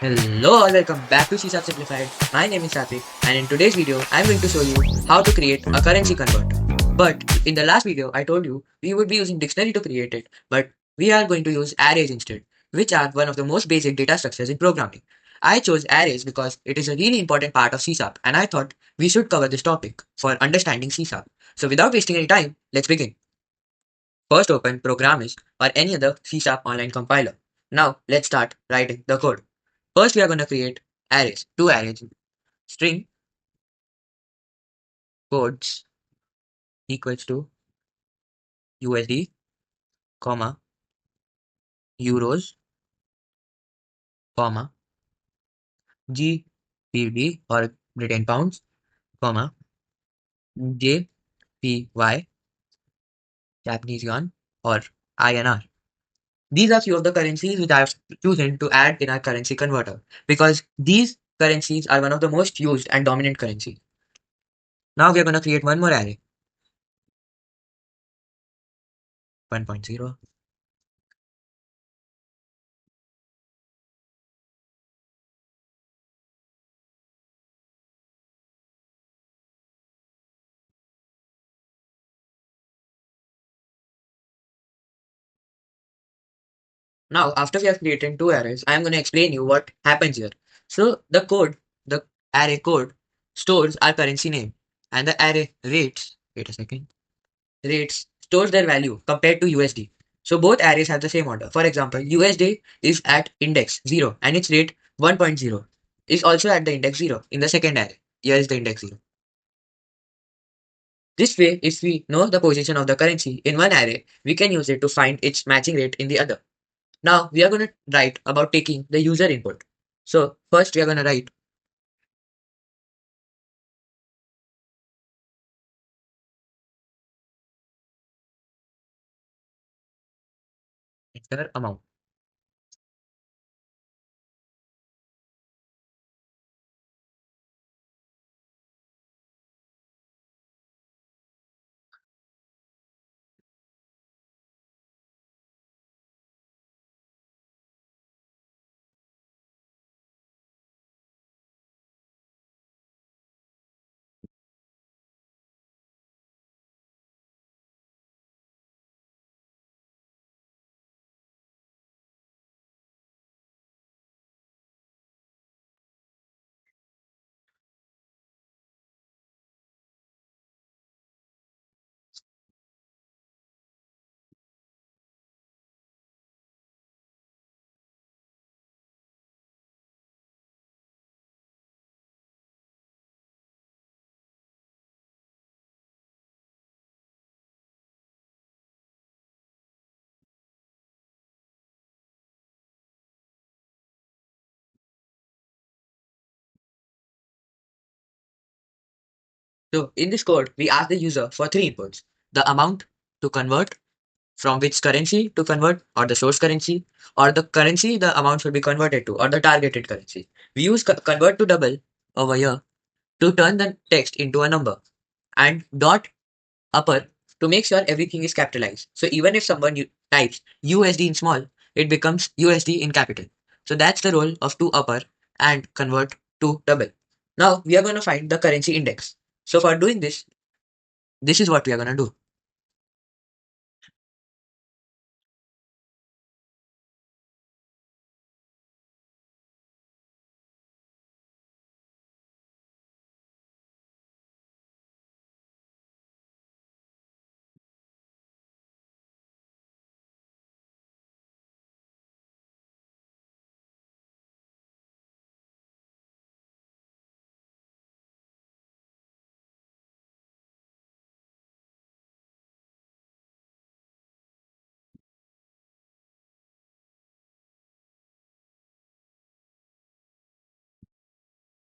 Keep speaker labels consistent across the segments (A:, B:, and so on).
A: Hello all, welcome back to C Simplified. My name is Satvik, and in today's video I'm going to show you how to create a currency converter. But in the last video I told you we would be using dictionary to create it, but we are going to use arrays instead, which are one of the most basic data structures in programming. I chose arrays because it is a really important part of C Sharp, and I thought we should cover this topic for understanding C Sharp. So without wasting any time, let's begin. First open Programmist or any other C Sharp online compiler. Now let's start writing the code. First, we are going to create arrays, two arrays, string codes equals to USD, comma, euros, comma, GBP or Britain pounds, comma, JPY, Japanese yuan or INR. These are few of the currencies which I have chosen to add in our currency converter because these currencies are one of the most used and dominant currencies. Now we are going to create one more array, 1.0. Now, after we have created two arrays, I am going to explain you what happens here. So the array code stores our currency name and the array rates, wait a second, rates stores their value compared to USD. So both arrays have the same order. For example, USD is at index 0 and its rate 1.0 is also at the index 0 in the second array. Here is the index 0. This way, if we know the position of the currency in one array, we can use it to find its matching rate in the other. Now we are going to write about taking the user input. So first we are going to write enter amount. So in this code, we ask the user for three inputs: the amount to convert, from which currency to convert, or the source currency, or the currency the amount should be converted to, or the targeted currency. We use convert to double over here to turn the text into a number, and dot upper to make sure everything is capitalized. So even if someone types USD in small, it becomes USD in capital. So that's the role of to upper and convert to double. Now we are going to find the currency index. So for doing this, this is what we are going to do.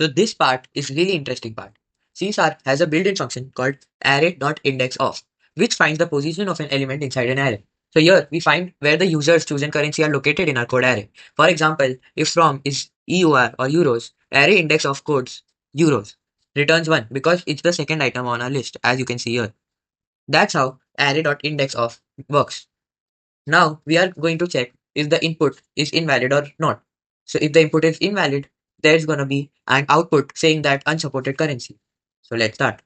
A: So this part is really interesting part. C Sharp has a built-in function called Array.IndexOf, which finds the position of an element inside an array. So here we find where the user's chosen currency are located in our code array. For example, if from is EUR or euros, array index of codes euros returns 1 because it's the second item on our list, as you can see here. That's how array.indexOf works. Now we are going to check if the input is invalid or not. So if the input is invalid, there's gonna be an output saying that unsupported currency. So let's start.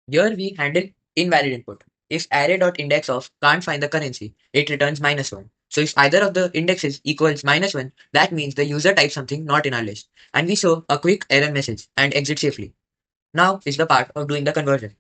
A: Here we handle invalid input. If array.IndexOf can't find the currency, it returns -1. So if either of the indexes equals -1, that means the user typed something not in our list. And we show a quick error message and exit safely. Now is the part of doing the conversion.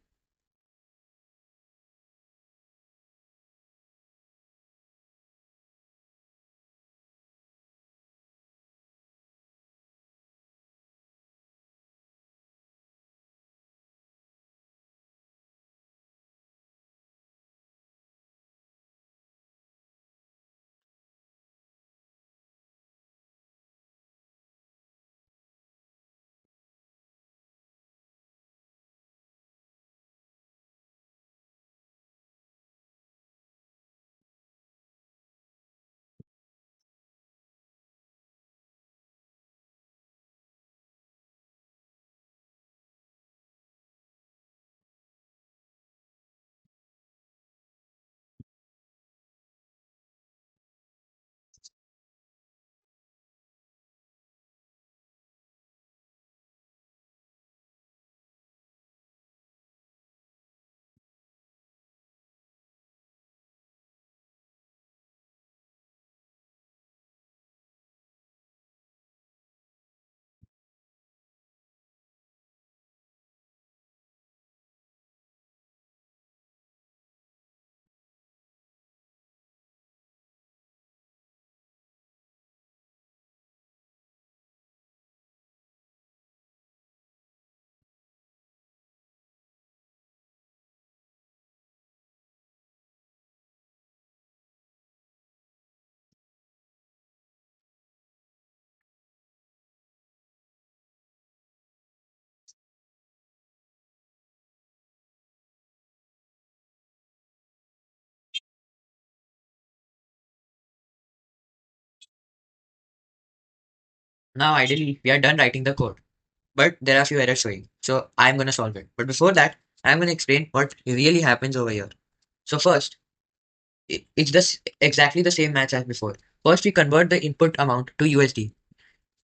A: Now ideally we are done writing the code. But there are a few errors showing. So I'm gonna solve it. But before that, I'm gonna explain what really happens over here. So first, it's just exactly the same match as before. First, we convert the input amount to USD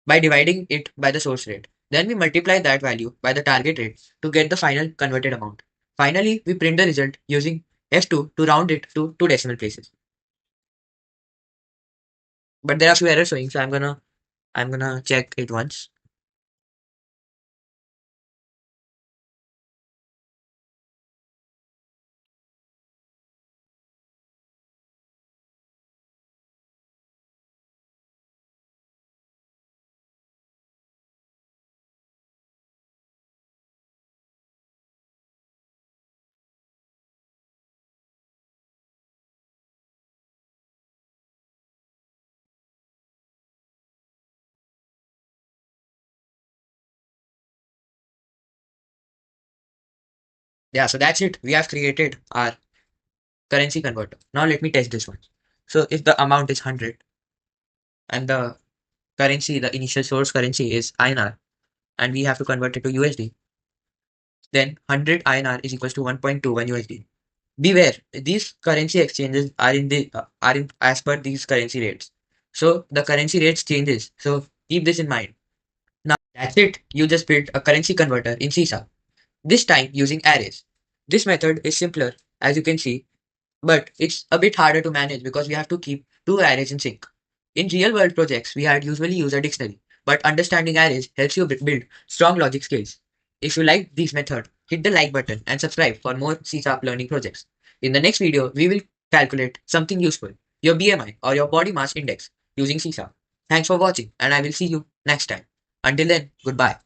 A: by dividing it by the source rate. Then we multiply that value by the target rate to get the final converted amount. Finally, we print the result using F2 to round it to two decimal places. But there are a few errors showing, so I'm gonna check it once. Yeah, so that's it. We have created our currency converter. Now let me test this one. So if the amount is 100 and the currency, the initial source currency is INR, and we have to convert it to USD, then 100 INR is equals to 1.21 USD. Beware, these currency exchanges are in as per these currency rates. So the currency rates changes. So keep this in mind. Now that's it. You just built a currency converter in C Sharp. This time using arrays. This method is simpler, as you can see, but it's a bit harder to manage because we have to keep two arrays in sync. In real world projects, we had usually use a dictionary, but understanding arrays helps you build strong logic skills. If you like this method, hit the like button and subscribe for more C Sharp learning projects. In the next video, we will calculate something useful, your BMI or your body mass index using C Sharp. Thanks for watching and I will see you next time. Until then, goodbye.